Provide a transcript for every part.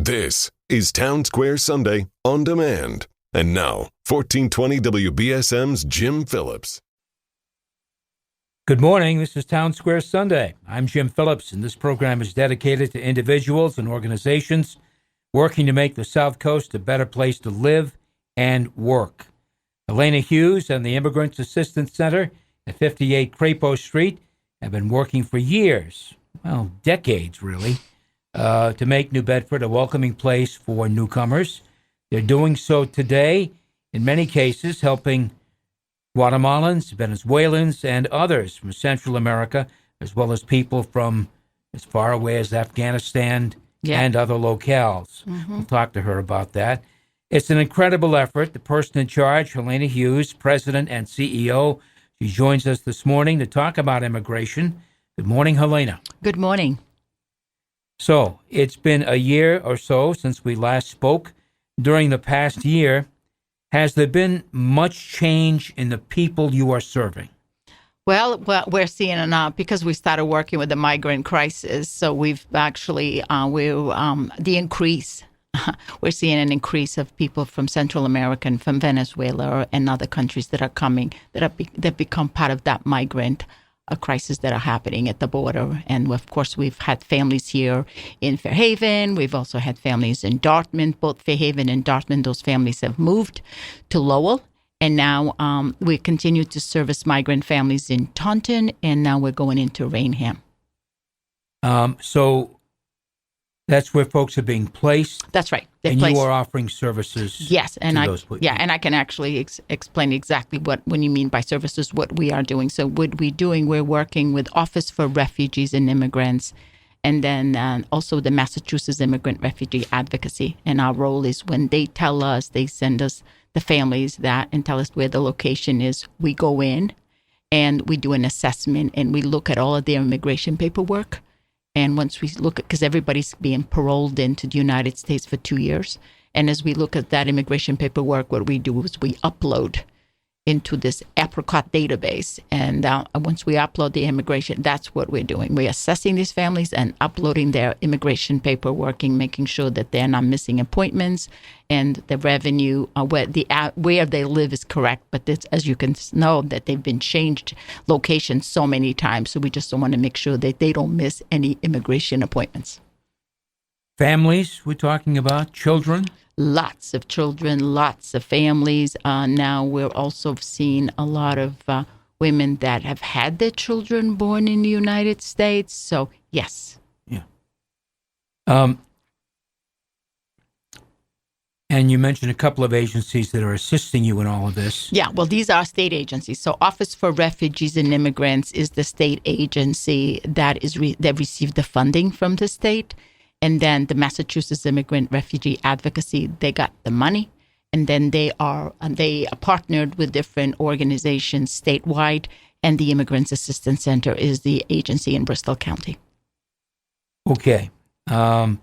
This is Town Square Sunday on demand. And now, 1420 WBSM's Jim Phillips. Good morning. This is Town Square Sunday. I'm Jim Phillips, and this program is dedicated to individuals and organizations working to make the South Coast a better place to live and work. Helena Hughes and the Immigrants Assistance Center at 58 Crapo Street have been working for years, well, decades really, to make New Bedford a welcoming place for newcomers. They're doing so today, in many cases, helping Guatemalans, Venezuelans, and others from Central America, as well as people from as far away as Afghanistan and other locales. We'll talk to her about that. It's an incredible effort. The person in charge, Helena Hughes, President and CEO, she joins us this morning to talk about immigration. Good morning, Helena. Good morning. So, it's been a year or so since we last spoke. During the past year, has there been much change in the people you are serving? Well, we're seeing because we started working with the migrant crisis, so we've actually, the increase, we're seeing an increase of people from Central America and from Venezuela and other countries that are coming, that become part of that migrant crisis that are happening at the border. And of course, we've had families here in Fairhaven. We've also had families in Dartmouth. Both Fairhaven and Dartmouth, those families have moved to Lowell. And now we continue to service migrant families in Taunton. And now we're going into Rainham. So that's where folks are being placed? That's right. And you are offering services and to those people? Yeah, and I can actually explain exactly when you mean by services, what we are doing. So what we're doing, we're working with Office for Refugees and Immigrants, and then also the Massachusetts Immigrant Refugee Advocacy. And our role is when they tell us, they send us the families and tell us where the location is, we go in and we do an assessment and we look at all of their immigration paperwork. And once we look at, because everybody's being paroled into the United States for 2 years. And as we look at that immigration paperwork, what we do is we upload into this Apricot database. And once we upload the immigration, that's what we're doing. We're assessing these families and uploading their immigration paperwork and making sure that they're not missing appointments and the revenue, where they live is correct. But as you can know, that they've been changed locations so many times. So we just don't want to make sure that they don't miss any immigration appointments. Families, we're talking about children? Lots of children, lots of families. Now we're also seeing a lot of women that have had their children born in the United States. So, yes. Yeah. And you mentioned a couple of agencies that are assisting you in all of this. Yeah, well, these are state agencies. So Office for Refugees and Immigrants is the state agency that that received the funding from the state. And then the Massachusetts Immigrant Refugee Advocacy, they got the money. And then they are partnered with different organizations statewide. And the Immigrants Assistance Center is the agency in Bristol County. Okay. When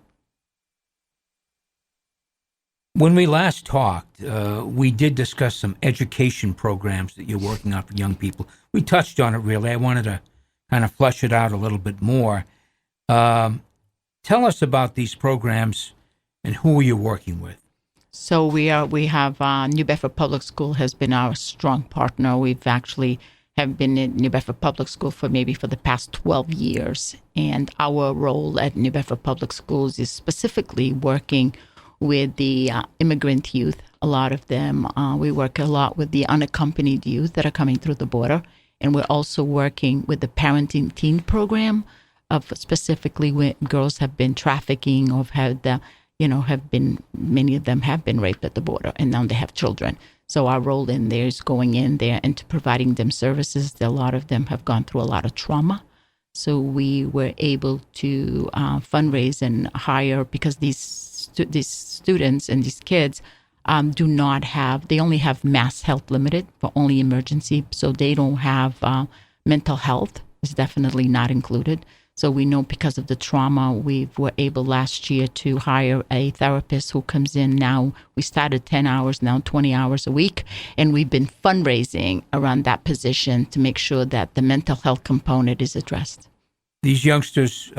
we last talked, we did discuss some education programs that you're working on for young people. We touched on it, really. I wanted to kind of flesh it out a little bit more. Tell us about these programs and who you're working with. So we have New Bedford Public School has been our strong partner. We've actually have been in New Bedford Public School for the past 12 years. And our role at New Bedford Public Schools is specifically working with the immigrant youth. A lot of them, we work a lot with the unaccompanied youth that are coming through the border. And we're also working with the parenting teen program of specifically when girls have been trafficking or many of them have been raped at the border and now they have children. So our role in there is going in there and providing them services. A lot of them have gone through a lot of trauma. So we were able to fundraise and hire, because these students and these kids they only have Mass Health Limited for only emergency. So they don't have mental health is definitely not included. So we know because of the trauma, we were able last year to hire a therapist who comes in now. We started 10 hours, now 20 hours a week. And we've been fundraising around that position to make sure that the mental health component is addressed. These youngsters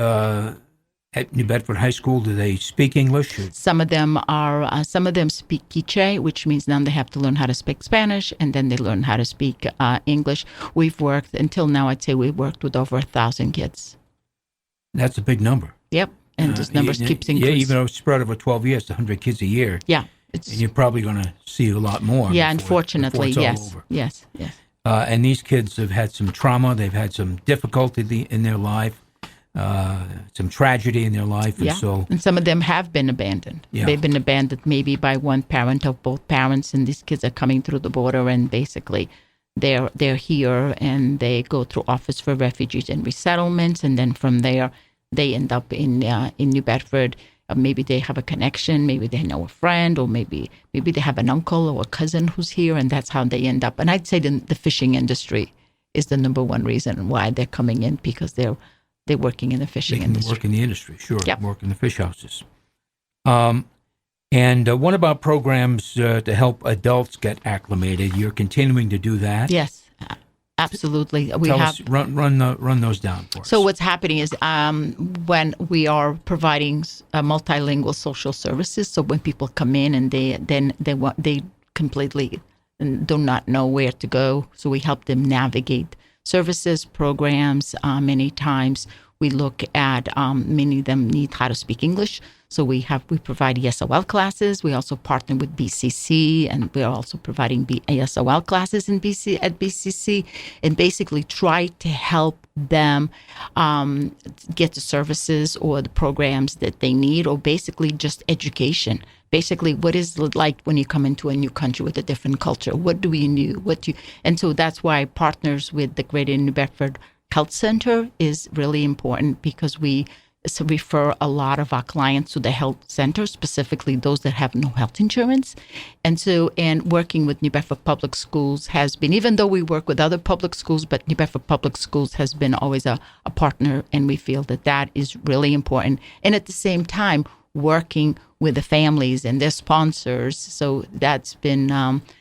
at New Bedford High School, do they speak English? Some of them speak Quiche, which means now they have to learn how to speak Spanish, and then they learn how to speak English. We've worked, until now, I'd say we've worked with over 1,000 kids. That's a big number. Yep, and this number keeps increasing. Yeah, even though it's spread over 12 years, 100 kids a year. Yeah. And you're probably going to see a lot more. Yeah, before unfortunately, it's all yes. over. Yes. And these kids have had some trauma. They've had some difficulty in their life, some tragedy in their life. And some of them have been abandoned. Yeah. They've been abandoned maybe by one parent or both parents, and these kids are coming through the border, and basically they're here, and they go through Office for Refugees and Resettlements, and then from there they end up in New Bedford. Maybe they have a connection, maybe they know a friend, or maybe they have an uncle or a cousin who's here, and that's how they end up. And I'd say the fishing industry is the number one reason why they're coming in, because they're working in the fishing industry. Work in the industry, sure. Yep. Work in the fish houses. And what about programs to help adults get acclimated? You're continuing to do that? Yes. Absolutely. Run those down for us. So what's happening is when we are providing multilingual social services, so when people come in and they completely do not know where to go, so we help them navigate services, programs. Many times we look at many of them need how to speak English. So we provide ESOL classes. We also partner with BCC, and we are also providing ESOL classes at BCC, and basically try to help them get the services or the programs that they need, or basically just education. Basically, what is it like when you come into a new country with a different culture? What do you know? And so that's why partners with the Greater New Bedford Health Center is really important, because we refer a lot of our clients to the health center, specifically those that have no health insurance. And working with New Bedford Public Schools has been, even though we work with other public schools, but New Bedford Public Schools has been always a partner, and we feel that is really important. And at the same time, working with the families and their sponsors. So that's been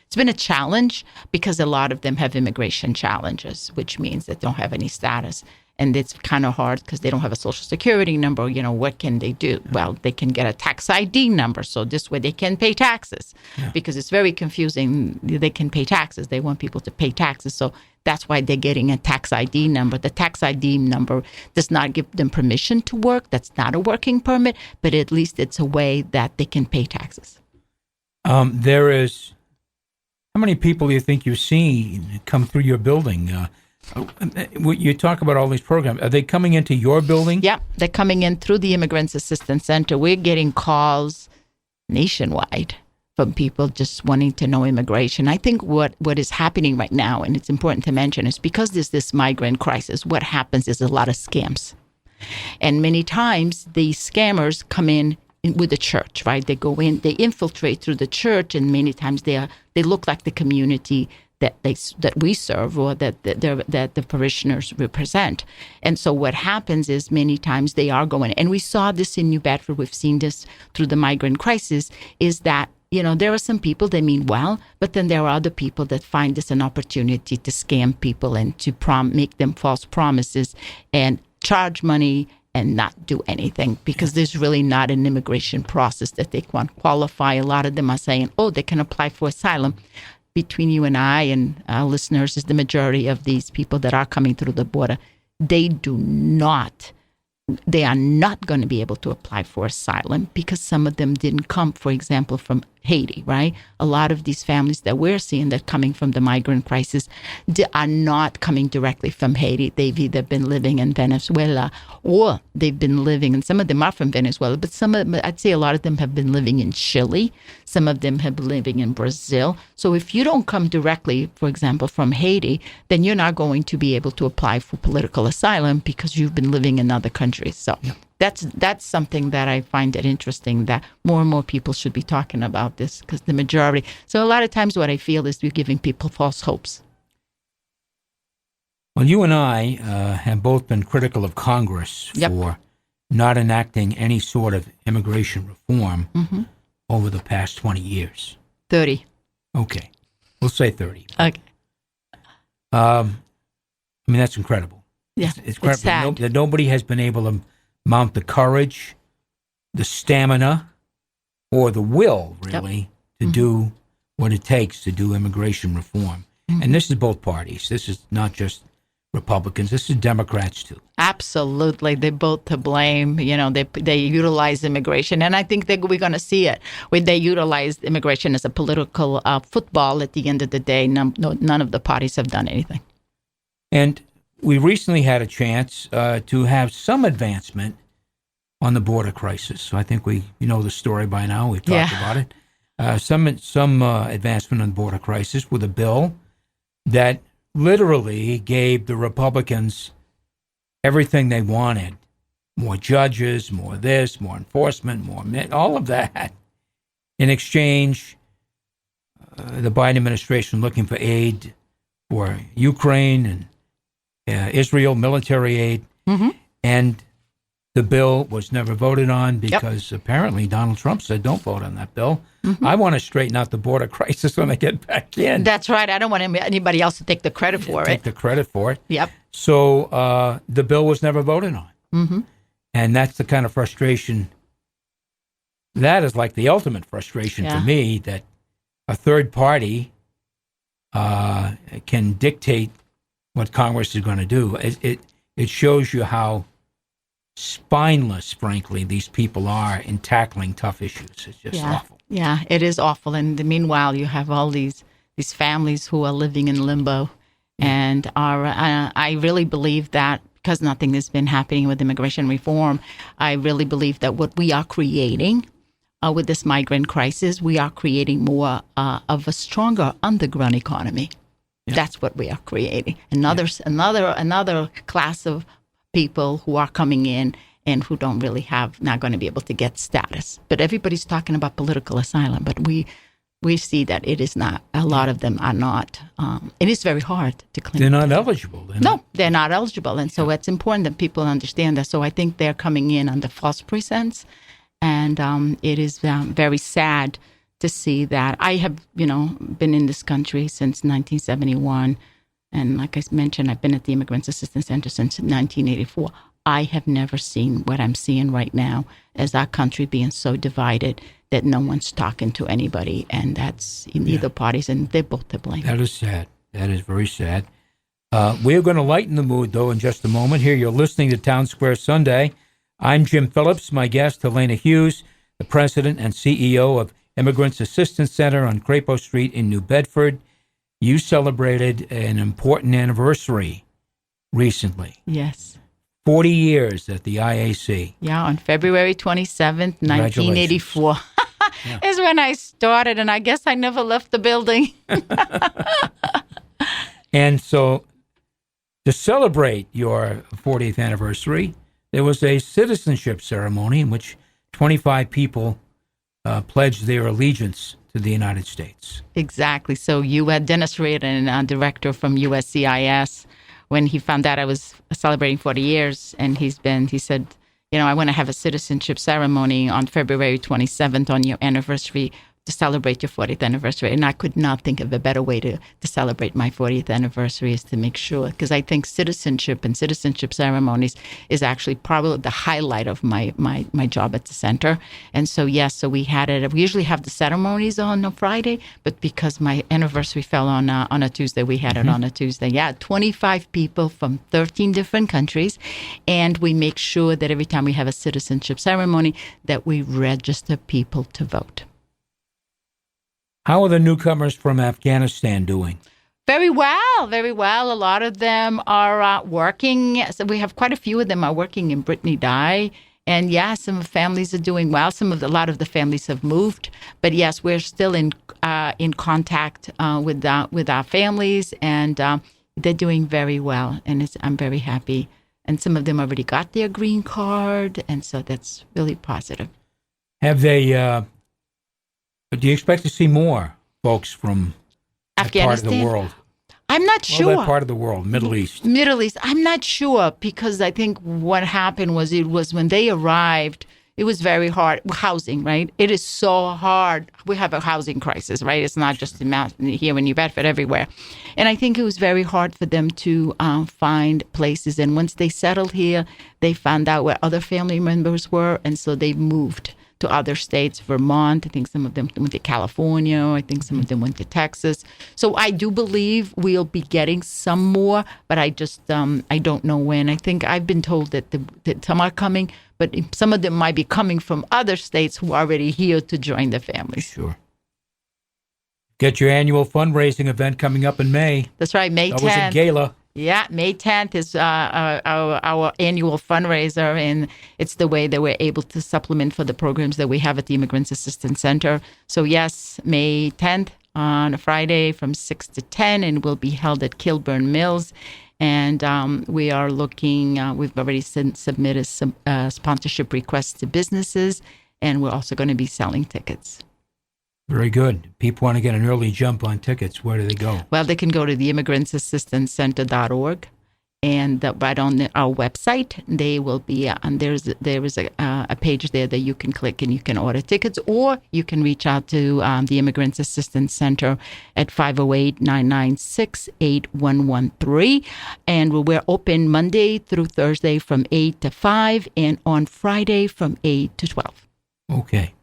it's been a challenge, because a lot of them have immigration challenges, which means that they don't have any status. And it's kind of hard because they don't have a social security number. What can they do? Well, they can get a tax ID number. So this way they can pay taxes, because it's very confusing. They can pay taxes. They want people to pay taxes. So that's why they're getting a tax ID number. The tax ID number does not give them permission to work. That's not a working permit, but at least it's a way that they can pay taxes. How many people do you think you've seen come through your building? You talk about all these programs. Are they coming into your building? Yeah, they're coming in through the Immigrants Assistance Center. We're getting calls nationwide from people just wanting to know immigration. I think what is happening right now, and it's important to mention, is because there's this migrant crisis, what happens is a lot of scams. And many times the scammers come in with the church, right? They go in, they infiltrate through the church, and many times they look like the community that we serve, or that the parishioners represent. And so what happens is many times they are going, and we saw this in New Bedford, we've seen this through the migrant crisis, is that there are some people that mean well, but then there are other people that find this an opportunity to scam people and to make them false promises and charge money and not do anything, because there's really not an immigration process that they can qualify. A lot of them are saying, they can apply for asylum. Between you and I and our listeners, is the majority of these people that are coming through the border, they are not going to be able to apply for asylum, because some of them didn't come, for example, from Haiti, right? A lot of these families that we're seeing that coming from the migrant crisis are not coming directly from Haiti. They've either been living in Venezuela, or they've been living, and some of them are from Venezuela, but I'd say a lot of them have been living in Chile. Some of them have been living in Brazil. So if you don't come directly, for example, from Haiti, then you're not going to be able to apply for political asylum, because you've been living in other countries. So that's something that I find it interesting, that more and more people should be talking about this, because the majority. So a lot of times what I feel is we're giving people false hopes. Well, you and I have both been critical of Congress for not enacting any sort of immigration reform over the past 20 years. 30. Okay. We'll say 30. Okay. That's incredible. Yeah, it's incredible. sad. Nobody has been able to mount the courage, the stamina, or the will, really, to do what it takes to do immigration reform. And this is both parties. This is not just Republicans. This is Democrats, too. Absolutely. They're both to blame. You know, they utilize immigration. And I think that we're going to see it. When they utilize immigration as a political football, at the end of the day, none of the parties have done anything. And we recently had a chance to have some advancement on the border crisis. So I think you know the story by now. We've talked about it. Some advancement on the border crisis with a bill that literally gave the Republicans everything they wanted. More judges, more this, more enforcement, more all of that. In exchange, the Biden administration looking for aid for Ukraine and Israel, military aid. And the bill was never voted on because apparently Donald Trump said, don't vote on that bill. I want to straighten out the border crisis when I get back in. That's right. I don't want anybody else to take the credit for it. Take the credit for it. Yep. So the bill was never voted on. And that's the kind of frustration. That is like the ultimate frustration for me, that a third party can dictate what Congress is going to do. It shows you how spineless, frankly, these people are in tackling tough issues. It's just awful. Yeah, it is awful. And meanwhile, you have all these families who are living in limbo, and I really believe that because nothing has been happening with immigration reform, I really believe that what we are creating with this migrant crisis, we are creating more of a stronger underground economy. Yeah. That's what we are creating. Another class of people who are coming in and who don't really not going to be able to get status. But everybody's talking about political asylum, but we see that it is not. A lot of them are not. It is very hard to claim. They're not eligible. They're not eligible. And so it's important that people understand that. So I think they're coming in under false pretense. And it is very sad to see that. I have, been in this country since 1971. And like I mentioned, I've been at the Immigrants Assistance Center since 1984. I have never seen what I'm seeing right now as our country being so divided that no one's talking to anybody. And that's in either parties, and they're both to blame. That is sad. That is very sad. We're going to lighten the mood, though, in just a moment. Here, you're listening to Town Square Sunday. I'm Jim Phillips. My guest, Helena Hughes, the president and CEO of Immigrants Assistance Center on Crapo Street in New Bedford. You celebrated an important anniversary recently. Yes. 40 years at the IAC. Yeah, on February 27th, 1984 is when I started, and I guess I never left the building. And so to celebrate your 40th anniversary, there was a citizenship ceremony in which 25 people pledged their allegiance to the United States. Exactly. So you had Dennis Reardon, director from USCIS, when he found out I was celebrating 40 years, and he said, I want to have a citizenship ceremony on February 27th on your anniversary to celebrate your 40th anniversary. And I could not think of a better way to celebrate my 40th anniversary is to make sure, because I think citizenship and citizenship ceremonies is actually probably the highlight of my job at the center. And so, so we had it. We usually have the ceremonies on a Friday, but because my anniversary fell on a Tuesday, we had it on a Tuesday. Yeah, 25 people from 13 different countries. And we make sure that every time we have a citizenship ceremony that we register people to vote. How are the newcomers from Afghanistan doing? Very well, very well. A lot of them are working. So we have quite a few of them are working in Brittany Dye. And some families are doing well. A lot of the families have moved. But yes, we're still in contact with our families, and they're doing very well. And I'm very happy. And some of them already got their green card, and so that's really positive. Have they? Do you expect to see more folks from that part of the world? I'm not sure. That part of the world, Middle East. I'm not sure, because I think what happened was when they arrived, it was very hard. Housing, right? It is so hard. We have a housing crisis, right? It's not just here in New Bedford, everywhere. And I think it was very hard for them to find places. And once they settled here, they found out where other family members were. And so they moved to other states, Vermont. I think some of them went to California. I think some of them went to Texas. So I do believe we'll be getting some more, but I just, I don't know when. I think I've been told that some are coming, but some of them might be coming from other states who are already here to join the families. Sure. Get your annual fundraising event coming up in May. That's right, May 10th. That was a gala. Yeah, May 10th is our annual fundraiser, and it's the way that we're able to supplement for the programs that we have at the Immigrants Assistance Center. So yes, May 10th on a Friday from 6 to 10, and will be held at Kilburn Mills. And we are looking, we've already submitted some sponsorship requests to businesses, and we're also going to be selling tickets. Very good. People want to get an early jump on tickets. Where do they go? Well, they can go to the immigrantsassistancecenter.org, and right on our website, they will be, and there is a page there that you can click and you can order tickets, or you can reach out to the Immigrants Assistance Center at 508-996-8113. And we're open Monday through Thursday from 8 to 5, and on Friday from 8 to 12. Okay.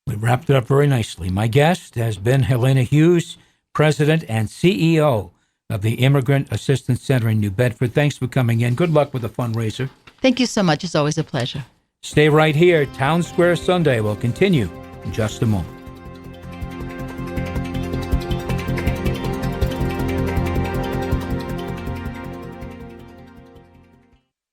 We wrapped it up very nicely. My guest has been Helena Hughes, President and CEO of the Immigrant Assistance Center in New Bedford. Thanks for coming in. Good luck with the fundraiser. Thank you so much. It's always a pleasure. Stay right here. Town Square Sunday will continue in just a moment.